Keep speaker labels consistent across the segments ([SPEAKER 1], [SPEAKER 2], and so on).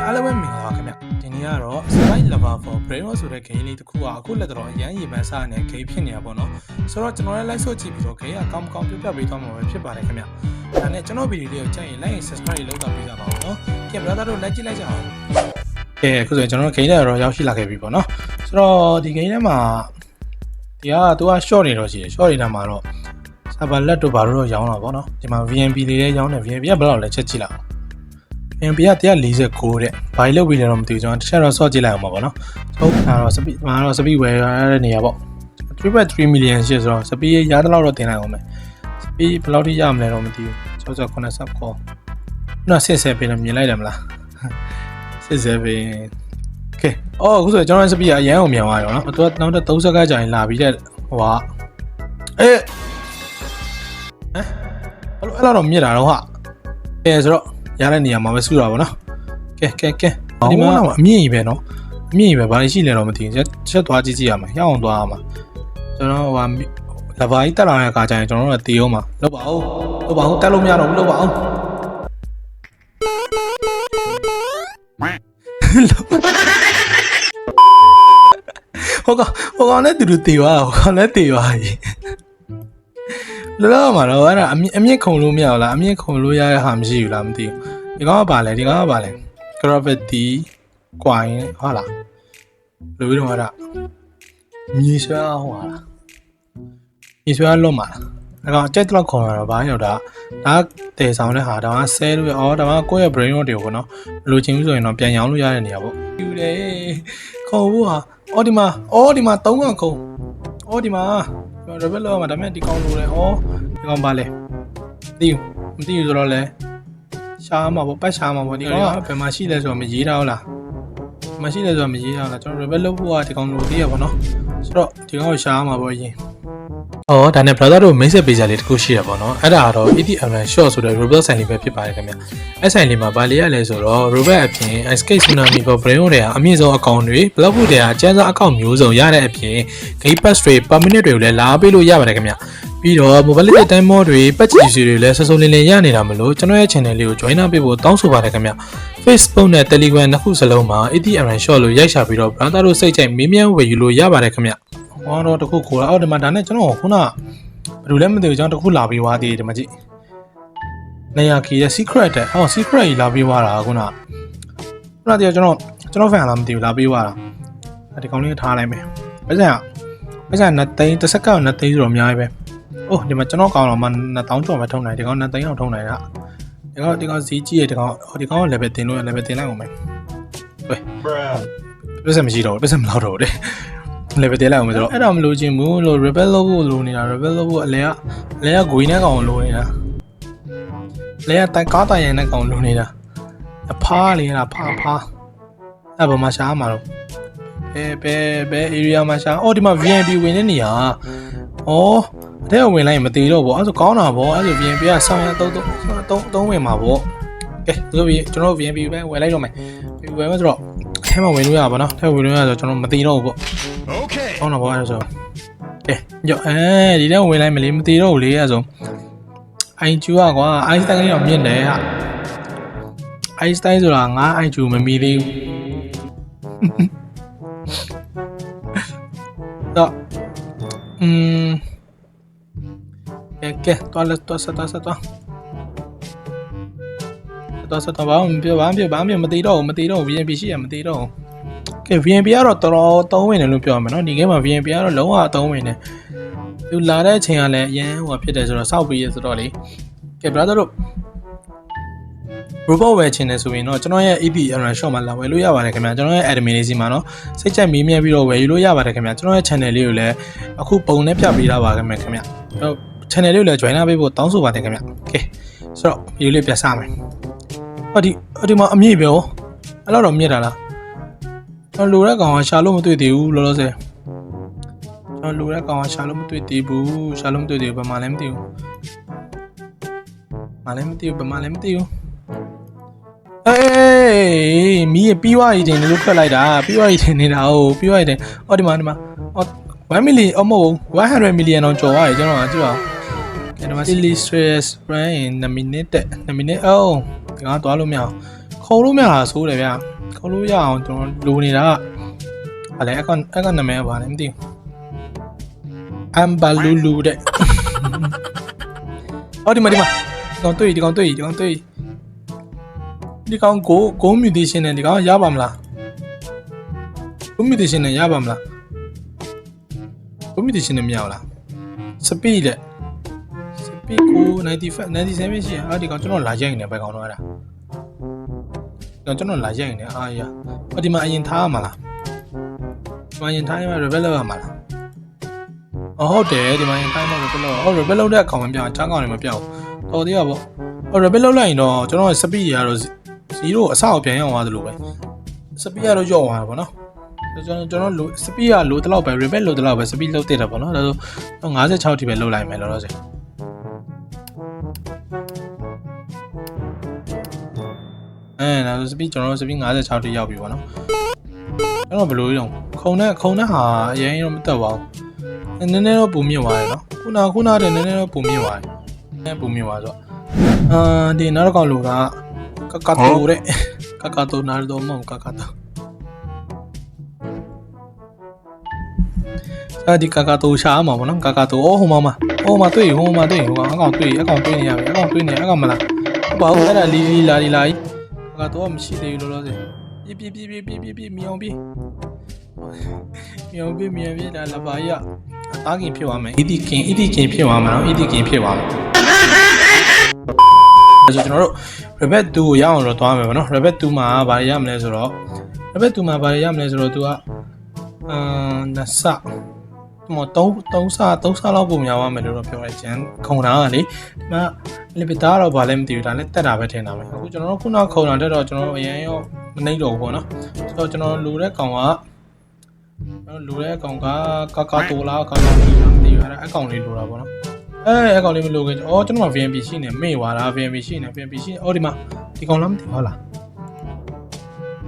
[SPEAKER 1] အားလုံးပဲမင်္ဂလာပါခင်ဗျဒီနေ့ကတော့ Survive Lover for Brainwash ဆိုတဲ့ game လေးတစ်ခုကအခုလက်တော့အရန်ရေပန်းစားနေတဲ့ game ဖြစ်နေတာပေါ့နော်ဆိုတော့ကျွန်တော်လည်း like ဆိုကြည့်ပြီးတော့ game ကကောင်းကောင်းပြပြပေးသွားမှာပဲဖြစ်ပါတယ်ခင်ဗျဒါနဲ့ကျွန်တော်ဗီဒီယိုလေးကိုကြိုက်ရင် like and subscribe လုပ်တော့ပေးကြပါဦးနော်ကဲ brother တို့ like ကြည့်လိုက်ကြအောင်ကဲအခုဆိုရင်ကျွန်တော် game ထဲတော့ရောက်ရှိလာခဲ့ပြီပေါ့နော်ဆိုတော့ဒီ game ထဲမှာဒီကသူက short နေတော့ရှိတယ် short နေတာမှာတော့ server လက်တို့ဘာလို့တော့ရောင်းတာပေါ့နော်ဒီမှာ VNP လေးလည်းရောင်းတယ် VNP ကဘယ်လောက်လဲချက်ကြည့်လိုက်VNP က149တဲ့ဘာလို့ပြီးလဲတော့မသိဘူးကျွန်တော်တစ်ချက်တော့စော့ကြည့်လိုက်အောင်ပါပေါ့နော်ဟုတ်တာတော့စပီမှာတော့စပီဝယ်ရတဲ့နေရာပေါ့ 3.3 million ရှိဆိုတော့စပီရတဲ့လောက်တော့တင်လိုက်အောင်မယ်စပီဘယ်လောက်ထိရမလဲတော့မသိဘူး69 sub call နော်60ပဲမြင်လိုက်တယ်မလား60ပဲโอเคအော်အခုဆိုကျွန်တော်စပီကအရန်အောင်မြန်သွားရောနော်သူကနောက်တော့30ခါကြာရင်လာပြီးတဲ့ဟိုကအေးဟမ်ဘယ်လိုအဲ့လောက်တော့မြစ်တာတော့ဟာအဲဆိုတော့ရတဲ့နေရာမှာပဲစုတာပေါ့နော်ကဲဒီမှာအမြင့်ကြီးပဲနော်အမြင့်ကြီးပဲဘာလို့ရှိလဲတော့မသိဘူးချက်သွားကြည့်ရမှာရအောင်သွားရမှာကျွန်တော်ဟိုလဘာကြီးတက်လာတဲ့အခါကျရင်ကျွန်တော်တို့ကတေးအောင်မှာလုပ်ပါဦးတက်လို့မရတော့ဘူးလုပ်ပါဦးဟိုကောင်နဲ့တူတေးသွားဟိုကောင်နဲ့တေးသွားကြီးလောမှာတော့အဲ့ဒါအမြင့်ခုံလို့မရဘူးလားအမြင့်ခုံလို့ရတဲ့ဟာမရှိဘူးလားမသိဘူးဒီကောင်ကပါလဲ gravity ကွာရင်ဟုတ်လားလူပြီးတော့အဲ့ဒါမြေဆွဲဟိုဟာလားမြေဆွဲလုံးမှာအဲ့ကောင်ကြိုက်တော့ခေါ်တာတော့ဘာရောက်တာဒါတဲဆောင်တဲ့ဟာဒါကဆဲလို့ရဒါကကိုယ့်ရဲ့ brain rot တွေကိုပေါ့နော်လိုချင်ဘူးဆိုရင်တော့ပြန်ရောင်းလို့ရတဲ့နေရာပေါ့ယူတယ်ခေါ်ဖို့ဟာအော်ဒီမှာ3កောင်ခုံအော်ဒီမှာရဘယ်လောက်မှာဒါမဲ့ဒီကောင်လိုလဲဩဒီကောင်ပါလဲမသိဘူးဆိုတော့လဲရှားမှာပေါ့ပတ်ရှားမှာပေါ့ဒီကောင်ကဘယ်မှာရှိလဲဆိုတော့မရေးထားဘူးလားမရှိလဲဆိုတော့မရေးထားဘူးလားကျွန်တော် rebel လုပ်ဖို့ကဒီကောင်လိုသေးရပေါ့နော်ဆိုတော့ဒီကောင်ကိုရှားမှာပေါ့ရင်ဒါနဲ့ brother တို့ မိတ်ဆက်ပေးကြလေးတခုရှိရပေါ့နော်အဲ့ဒါကတော့ ETM short ဆိုတဲ့ robot ဆိုင်လေးပဲဖြစ်ပါတယ်ခင်ဗျအဲ့ဆိုင်လေးမှာဗာလေးရလဲဆိုတော့ robot အပြင် escape tsunami ကို brain တွေကအမြင့်ဆုံးအကောင့်တွေ block တွေကအကျန်းစားအကောင့်မျိုးစုံရတဲ့အပြင် game pass တွေ per minute တွေကိုလည်းလာပေးလို့ရပါတယ်ခင်ဗျပြီးတော့ mobility time mode တွေ patch တွေလည်းစုံလင်ရနေတာမလို့ကျွန်တော်ရဲ့ channel လေးကို join ပေးဖို့တောင်းဆိုပါတယ်ခင်ဗျ Facebook နဲ့ Telegram နှစ်ခုစလုံးမှာ ETM short လို့ရိုက်ရှာပြီးတော့ brother တို့စိတ်ကြိုက်မေးမြန်းဝယ်ယူလို့ရပါတယ်ခင်ဗျဟောတော့တခုခေါ်တာအော်ဒီမှာဒါနဲ့ကျွန်တော်ခုနဘယ်လိုလဲမသိဘူးကျွန်တော်တခုလာပြီးွားသေးတယ်ဒီမှာကြည့်နေရာခီရဲ့ secret တဲ့ဟော secret ကြီးလာပြီးွားတာခုနတည်းကျွန်တော် fan လားမသိဘူးလာပြီးွားတာဒီကောင်လေးထားလိုက်မယ်ပတ်စံ2သိန်းတစ်စက္ကန့်2သိန်းဆိုတော့အများကြီးပဲအိုးဒီမှာကျွန်တော်ကောင်တော့မှ2000ကျော်ပဲထုံနိုင်ဒီကောင်2သိန်းလောက်ထုံနိုင်တာဒီကောင်ဈေးကြီးရဲ့ဒီကောင်က level တင်လို့ level တင်လိုက်အောင်မယ်ဝယ်ပတ်စံမရှိတော့ပတ်စံမလောက်တော့တယ်level တက်လိုက်အောင်ဆိုတော့အဲ့ဒါမလို့ချင်းဘူးလို့ rebel လုပ်ဖို့လိုနေတာ rebel လုပ်ဖို့အလဲကဂွေနဲ့ကောင်လိုနေတာလဲကတိုက်ကားတိုင်ရတဲ့ကောင်လိုနေတာအဖားလေးလားဖားအဲ့ဘာမှရှားမှာတော့ဘယ် area မှာရှားအော်ဒီမှာ VNP ဝင်တဲ့နေရာအော်အထက်ဝင်လိုက်ရင်မတည်တော့ဘောအဲ့ဆိုကောင်းတာဘောအဲ့ဆို VNP ကဆောင်းရ3ဝင်မှာဘောကဲဆိုပြီးကျွန်တော် VNP ပဲဝယ်လိုက်တော့မယ်ဝယ်မယ်ဆိုတော့အထက်မှာဝင်လို့ရပါတော့အထက်ဝင်လို့ရဆိုကျွန်တော်မတည်တော့ဘူးပေါ့Okay ကောင်းတော့ဘာလဲဆိုကဲကြောဒီထဲဝင်လိုက်မလေးမတည်တော့ဘူးလေအဲ့ဆိုအိုင်ကျူကကွာအိုင်စတိုင်းတော့မြင့်တယ်ဟာအိုင်စတိုင်းဆိုတာငါအိုင်ကျူမမီသေးဘူးတော့ကဲတော်ဆက်ဘာမှမပြောမတည်တော့ဘူး VNP ရှိရမတည်တော့ကဲ VNP ကတော့တော်တော်သုံးဝင်တယ်လို့ပြောရမှာเนาะဒီ game မှာ VNP ကတော့လုံးဝသုံးဝင်တယ်သူလာတဲ့အချိန်ကလည်းအရန်ဟိုဖြစ်တယ်ဆိုတော့စောက်ပြီးရဆိုတော့လေကဲ brother တို့ robot ဝယ်ချင်တယ်ဆိုရင်တော့ကျွန်တော်ရဲ့ ETM shop မှာလာဝယ်လို့ရပါတယ်ခင်ဗျာကျွန်တော်ရဲ့ admin လေးစီမှာเนาะစိတ်ကြိုက်မေးမြန်းပြီးတော့ဝယ်ယူလို့ရပါတယ်ခင်ဗျာကျွန်တော်ရဲ့ channel လေးကိုလည်းအခုပုံနဲ့ပြပေးထားပါခင်ဗျာကျွန်တော် channel လေးကိုလည်း join ပေးဖို့တောင်းဆိုပါတယ်ခင်ဗျာကဲဆိုတော့ video လေးပြန်စမယ်ဟောဒီမှာအမြင့်ပဲအဲ့တော့မြင့်တာလားကျွန်တော်လိုတဲ့ကောင်ကရှာလို့မတွေ့သေးဘူးလောလောဆယ်ကျွန်တော်လိုတဲ့ကောင်ကရှာလို့မတွေ့သေးဘူးဘယ်မှာလဲမသိဘူးအေးမီးပြီးွားရည်တင်လို့ထွက်လိုက်တာပြီးွားရည်တင်နေတာဟုတ်ပြီးွားရည်တင်အော်ဒီမှာ1 million အမဟုတ်100 million တော့ကျော်သွားပြီကျွန်တော်ကကြည့်ပါဒီမှာ silly stress brain in a minute အော်ဒီကတော့သွားလို့မရအောင် ခေါ်လို့မရတာဆိုးတယ်ဗျာခေါ်လို့ရအောင်ကျွန်တော်လိုနေတာကအဲ့ကနာမည်ကဘာလဲမသိဘူးအမ်ဘာလူလူတဲ့ဟောဒီမှာဒီကောင်တွေ့ဒီကောင်ကိုမြူတေးရှင်းနဲ့ဒီကောင်ရပါမလားကိုမြူတေးရှင်းနဲ့ရပါမလားကိုမြူတေးရှင်းနဲ့မရဘူးလားစပီးတဲ့စပီးကို95 97ရှိအာဒီကောင်ကျွန်တော်လာရိုက်နေပဲကောင်တော့အဲ့ဒါကျွန်တော်လာရိုက်နေအာရဟောဒီမှာအရင်ထားရမှာလားဒီမှာအရင်ထားရမှာ rebel လောက်ရမှာလားဟုတ်တယ်ဒီမှာအရင်ထားရမှာ rebel လောက်rebel လောက်တဲ့အကောင်မပြောင်းချားကောင်လည်းမပြောင်းတော်သေးရပေါ့rebel လောက်လိုက်ရင်တော့ကျွန်တော်စပီးရတော့0အဆောက်ပြန်ရောက်သွားသလိုပဲစပီးကတော့ကြော့သွားတာပေါ့နော်ကျွန်တော်လိုစပီးကလိုတလောက်ပဲ rebel လိုတလောက်ပဲစပီးလောက်တက်တာပေါ့နော်ဒါဆို56ထိပဲလောက်လိုက်မယ်လောလောဆယ်ဒါဆိုစပီးကျွန်တော်စပီး56ထိရောက်ပြီပေါ့နော်ကျွန်တော်ဘယ်လိုလုပ်ခုံနဲ့ဟာအရင်တော့မတက်ပါဘူးနည်းနည်းတော့ပုံမြင့်သွားတယ်နော်ခုနတည်းနည်းနည်းတော့ပုံမြင့်သွားတယ်ပုံမြင့်သွားဆိုဒီနောက်တစ်ကောင်လူကကကတိုတဲ့ကကတိုနာတော့မဟုတ်ကကတိုဒီကကတိုရှားမှာပေါ့နော်ကကတိုဟိုမှာတွေ့ဟိုကောင်တွေ့နေရပြီအကောင်မလားဘာလို့အဲ့ဒါလီလာကကတိုကမရှိသေးဘူးလောလောဆယ်ပြေမြောင်ပြေဒါလပါရအသားကင်ဖြစ်သွားမယ်အီတီကင်ဖြစ်သွားမှာနော်ကျွန်တော်တို့ Rabbit 2ကိုရအောင်တော့သွားမယ်ပေါ့နော် Rabbit 2မှာဘာရရမလဲဆိုတော့ သူကနှစ်ဆ3ဆလောက်ပုံများသွားမယ်လို့တော့ပြောလိုက်ချင်ခုံတာကလေဒီမှာလီပတာတော့ဘာလဲမသိဘူးဒါလည်းတက်တာပဲထင်တာပဲအခုကျွန်တော်တို့ခုနခုံတာတက်တော့ကျွန်တော်တို့အရင်ရောမနှိမ့်တော့ဘူးပေါ့နော်ဆိုတော့ကျွန်တော်လိုတဲ့ကောင်ကကကတိုလားကကတိုလားမသိဘူးအဲ့အကောင်လေးလိုတာပေါ့နော်အကောင်လေးမလိုခင်ကျွန်တော် VNP ရှိနေမေ့သွားတာ VNP ရှိနေဒီမှာဒီကောင်လားမသိဟုတ်လား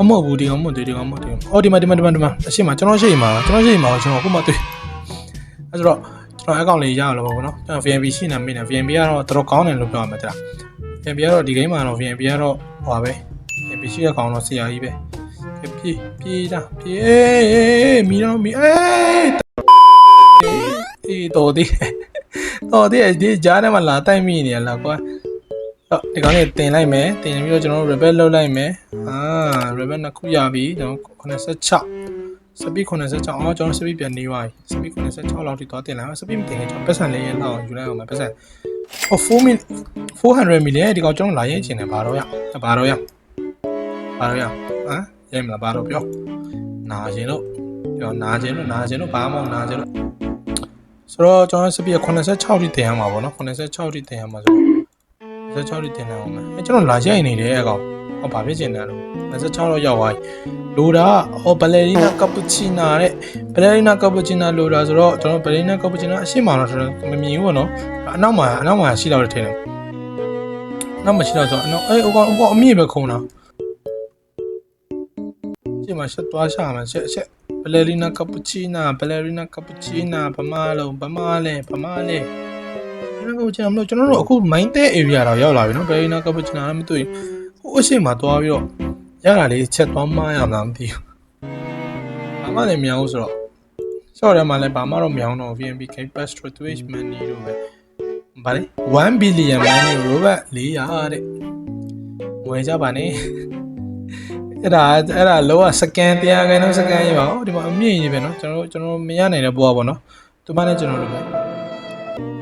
[SPEAKER 1] မဟုတ်ဘူးဒီကောင်မဟုတ်ဒီမှာအရှိမကျွန်တော်ရှိမှာကျွန်တော်ခုမှတွေ့အဲ့ဆိုတော့ကျွန်တော်အကောင့်လေးရအောင်လို့ပေါ့နော်ကျွန်တော် VNP ရှိနေမိနေ VNP ကတော့တော်တော်ကောင်းတယ်လို့ပြောရမှာတဲ့လား VNP ကတော့ဒီ game မှာတော့ VNP ကတော့ဟိုပါပဲ VNP ရှိတဲ့ကောင်တော့ဆရာကြီးပဲပြေးမီတော့တော်သေးဒီကြားထဲမှာလာတိုက်မိနေရလားကွာဒီကောင်လေးတင်လိုက်မယ်တင်ပြီးတော့ကျွန်တော်တို့ rebel လုပ်လိုက်မယ်rebel နှစ်ခုရပြီကျွန်တော်86စပီး86ကျွန်တော်စပီးပြန်နေပါပြီစပီး86လောက်ထိတော့တင်လိုက်မှာစပီးမတင်ခင်ကျွန်တော်ပတ်စံလေးရလောက်ယူလိုက်အောင်မယ်ပတ်စံ400 million ဒီကောင်ကျွန်တော်လာရင်ချင်တယ်ဘာတော့ရရဲမလားဘာတော့ပြောနာကျင်လို့ဘာမှမနာကျင်လို့ဆိုတော့ကျွန်တော်စပီး86ထိတင်ရမှာပေါ့နော်86ထိတင်ရမှာဆိုတော့16တင်နေအောင်မယ်ကျွန်တော်လာရိုက်နေတယ်အကောင်ဘာဖြစ်ချင်တယ်လို့26တော့ရောက်သွားပြီလိုတာဘယ်လရီနာကပူချီနာတဲ့ဘယ်လရီနာကပူချီနာလိုတာဆိုတော့ကျွန်တော်ဘယ်လရီနာကပူချီနာအရှိမတော့မမြင်ဘူးပေါ့နော်အနောက်မှာရှိတော့တယ်ထင်တယ်နောက်မရှိတော့ဆိုအနောက်ဟိုကောင်အမြင့်ပဲခုံတာဒီမှာရှက်သွားရှာမှာရှက်ဘယ်လရီနာကပူချီနာဗမာလဲကျွန်တော်တို့အခု mind တဲ့ area တော့ရောက်လာပြီနော်ဘယ်နာကပချနာမတွေ့ဟိုအရှိမသွားပြီးတော့ရတာလေးချက်သွားမရမှာမသိဘူးဘာမှလည်းမရဘူးဆိုတော့ဆော့ထဲမှာလည်းဘာမှတော့မရအောင်တော့ VNP Campus to Twitch money လို့ပဲဗါလေ1 billion money robot 400တဲ့ဝယ်ကြပါနဲ့အဲ့ဒါလောကစကန်တရားခိုင်းတော့စကန်ရပါဦးဒီမှာအမြင့်ကြီးပဲနော်ကျွန်တော်မရနိုင်တဲ့ဘောပေါ့နော်သူမနဲ့ကျွန်တော်တို့ပဲ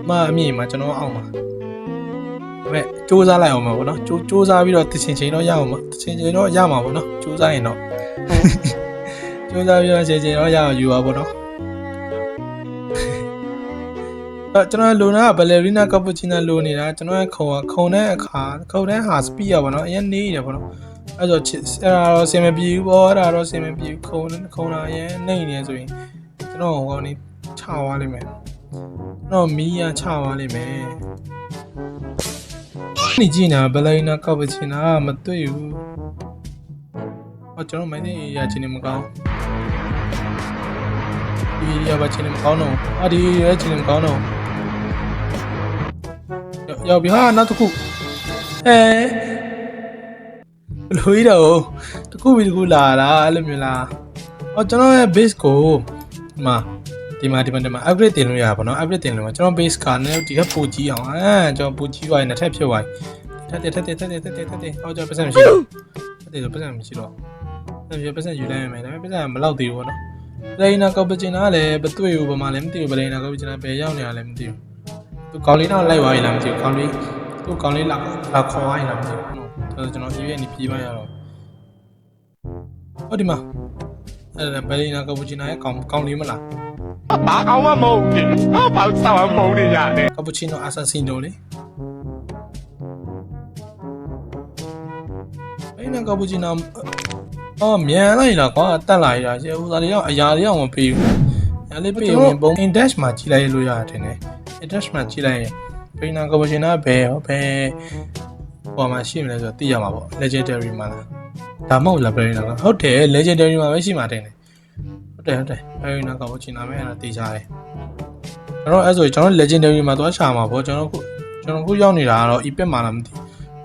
[SPEAKER 1] မအမြင့်မှာကျွန်တော်အောင်ပါစူးစမ်းလိုက်အောင်ပါဗောနော်စူးစမ်းပြီးတော့တချင်ချင်းတော့ရအောင်ပါတချင်ချင်းတော့ရမှာဗောနော်စူးစမ်းရင်တော့စူးစမ်းပြီးတော့ချင်းချင်းတော့ရအောင်ယူပါဗောနော်ကျွန်တော်လိုနာဘယ်လရီနာကပူချီနာလိုနေတာကျွန်တော်ခုံတဲ့ဟာစပီးရဗောနော်အရင်နေရတယ်ဗောနော်အဲ့တော့ဆင်မပြေဘူးဗောအဲ့ဒါတော့ဆင်မပြေခုံတာအရင်နေနေဆိုရင်ကျွန်တော်ဟိုကောင်နေချသွားလိမ့်မယ်တော့မီးရချသွားလိမ့်မယ်နေကြည့်နာဘယ်လိုနာကပချင်နာမတွေ့ဘူးကျွန်တော်မိုင်းနေရချင်နေမကောင်းဒီရပါချင်နေမကောင်းတော့ဒီရချင်နေမကောင်းတော့ရောက်ပြီဟာနောက်တစ်ခုဘ လိုကြီးတော့တခုပြီးတခုလာလားအဲ့လိုမျိုးလားဟောကျွန်တော်ရဲ့ base ကိုဒီမှာ upgrade တင်လို့ရပါတော့ upgrade တင်လို့ကျွန်တော် base ကလည်းဒီကပိုကြီးအောင်ကျွန်တော်ပိုကြီးသွားရင်တစ်ထပ်ဖြစ်သွားပြီထပ်ဟောကျွန်တော်ပတ်စံမရှိတော့ပတ်စံမရှိတော့ပတ်စံယူလိုက်ရမယ်ဒါပေမဲ့ပတ်စံမလောက်သေးဘူးပေါ့နော်ဘယ်နာကောပချင်တာလည်းမတွေ့ဘူးဘာမှလည်းမသိဘူးဘယ်နာကောပချင်တာဘယ်ရောက်နေရလဲမသိဘူးသူကောင်းလေးတော့လိုက်သွားရင်လားမသိဘူးကောင်းလေးသူကောင်းလေးလာခေါ်သွားရင်လားမသိဘူးနော်ကျွန်တော်ဒီရဲ့နေပြေးမရတော့ဟောဒီမှာအဲ့ဒါဘယ်နာကောပချင်တာရဲ့ကောင်းလေးမလား
[SPEAKER 2] ဘာကောင်းမှမဟုတ်ဘူးဘာစောက်မှမဟုတ်နေရတယ်
[SPEAKER 1] ကာပူချီနိုအာဆာစီနိုလေအဲ့နာကာပူချီနိုမြန်လိုက်လားကွာတက်လာရရှေ့ဦးစားလေးတော့အရာလေးအောင်မပေးဘူးညာလေးပေးရင်ပုံ index မှာကြည့်လိုက်လို့ရတယ်ထင်တယ် index မှာကြည့်လိုက်ရင်ဘယ်နာကာပူချီနိုဘယ်ပေါ်မှာရှိမလဲဆိုတော့သိရမှာပေါ့ legendary မှာလားဒါမှမဟုတ်လားဘယ်နာဟုတ်တယ် legendary မှာပဲရှိမှာတင်တယ်ဟုတ်တယ်ဘယ်နာကောချင်တာမဲအဲ့ဒါတေးချတယ်ကျွန်တော်အဲ့ဆိုကျွန်တော် legendary မှာသွားရှာမှာပေါ့ကျွန်တော်ခုရောက်နေတာကတော့ epic မှာလားမသိ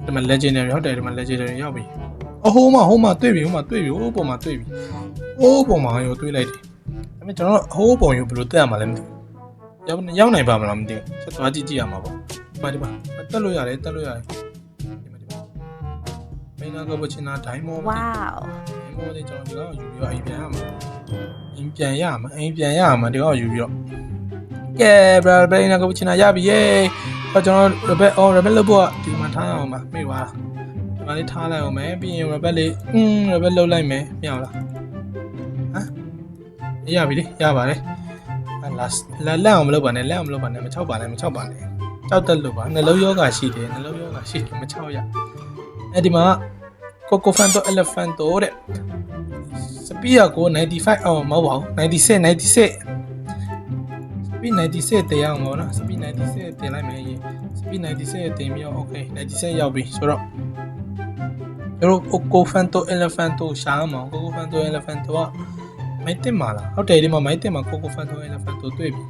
[SPEAKER 1] ဒီမှာ legendary ဟုတ်တယ်ဒီမှာ legendary ရောက်ပြီဟိုမှာတွေ့ပြီဟိုပေါ်မှာတွေ့ပြီပေါ်မှာရောတွေ့လိုက်တယ်ဒါပေမဲ့ကျွန်တော်ဟိုပုံရောဘယ်လိုတက်ရမှာလဲမသိရောက်နိုင်ပါမလားမသိဘူးချက်သွားကြည့်ရမှာပေါ့ဒီမှာတက်လို့ရတယ်ဒီမှာမင်းကဘချင်တာ diamond
[SPEAKER 3] ဝေါ
[SPEAKER 1] diamond တွေကျွန်တော်ဒီကောင်ယူပြီးတော့အိမ်ပြန်ရမှာဒီကောင်ယူပြီးတော့ကဲ brother နာကဘချင်တာရပြီယေဟောကျွန်တော် rebel လုပ်ဖို့ဒီမှာထားအောင်ပါမိသွားဒီမှာလေးထားလိုက်အောင်မယ်ပြီးရင် rebel လေးrebel လုပ်လိုက်မယ်မြောက်လားရပြီလေရပါတယ်လက်အောင်မလုပ်ပါနဲ့မချောက်ပါနဲ့ကြောက်တက်လို့ပါနှလုံးယောဂရှိတယ်မချောက်ရအဲ့ဒီမှာ Coco Fanto Elefanto တဲ့စပီးရကို95မဟုတ်ပါဘူး96စပီး96တရားအောင်ပေါ့နော်စပီး96တင်လိုက်မယ်ရေးစပီး96တင်ပြီးတော့ okay 96ရောက်ပြီဆိုတော့တို့ Coco Fanto Elefanto ရှားမှာ Coco Fanto Elefanto ကမိုက်တင်မှာလားဟုတ်တယ်ဒီမှာမိုက်တင်မှာ Coco Fanto Elefanto တွေ့ပြီ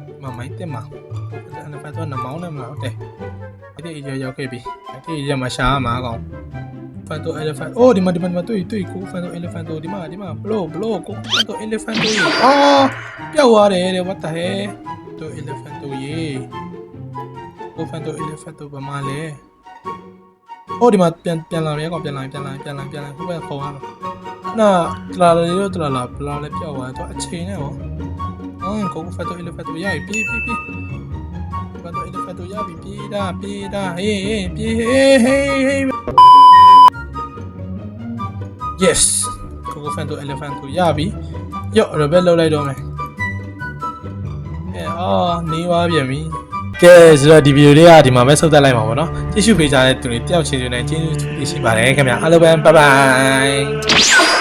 [SPEAKER 1] ဒီမှာမိုက်တင်မှာ Coco Elefanto နမောင်းနေမှာဟုတ်တယ်အဲ့ဒီအရာရောက်ခဲ့ပြီအဲ့ဒီအရာမှာရှားမှာကောင်Fanto elephant ဒီမှာတွေ့ကို Fanto elephant ဒီမှာဘလို့ကို Fanto elephant ပျောက်သွားတယ်တဲ့ what the hell Fanto elephant ရေကို Fanto elephant ဘာမှလဲဒီမှာပြန်လာမယ်ကောင်ပြန်လာဟိုဘက်ခေါ်ရမှာနာတလာလေးတော့တလာဘလာလဲပျောက်သွားတော့အချိန်နဲ့ဟောကို Fanto elephant ရပြီပြေး Fanto elephant ရပြီပြေးတာဟေးပြေးဟေးYes, Coco Fanto Elephant ကိုရပြီ။ရော့ rebel လောက်လိုက်တော့မယ်။နေပါပြန်ပြီ။ကဲဆိုတော့ဒီဗီဒီယိုလေးကဒီမှာပဲဆုတ်တက်လိုက်ပါပေါ့နော်။ကြည့်ရှုပေးကြတဲ့သူတွေတယောက်ချင်းချင်းနဲ့ကျေးဇူးတင်ရှိပါတယ်ခင်ဗျာ။အားလုံးပဲ bye bye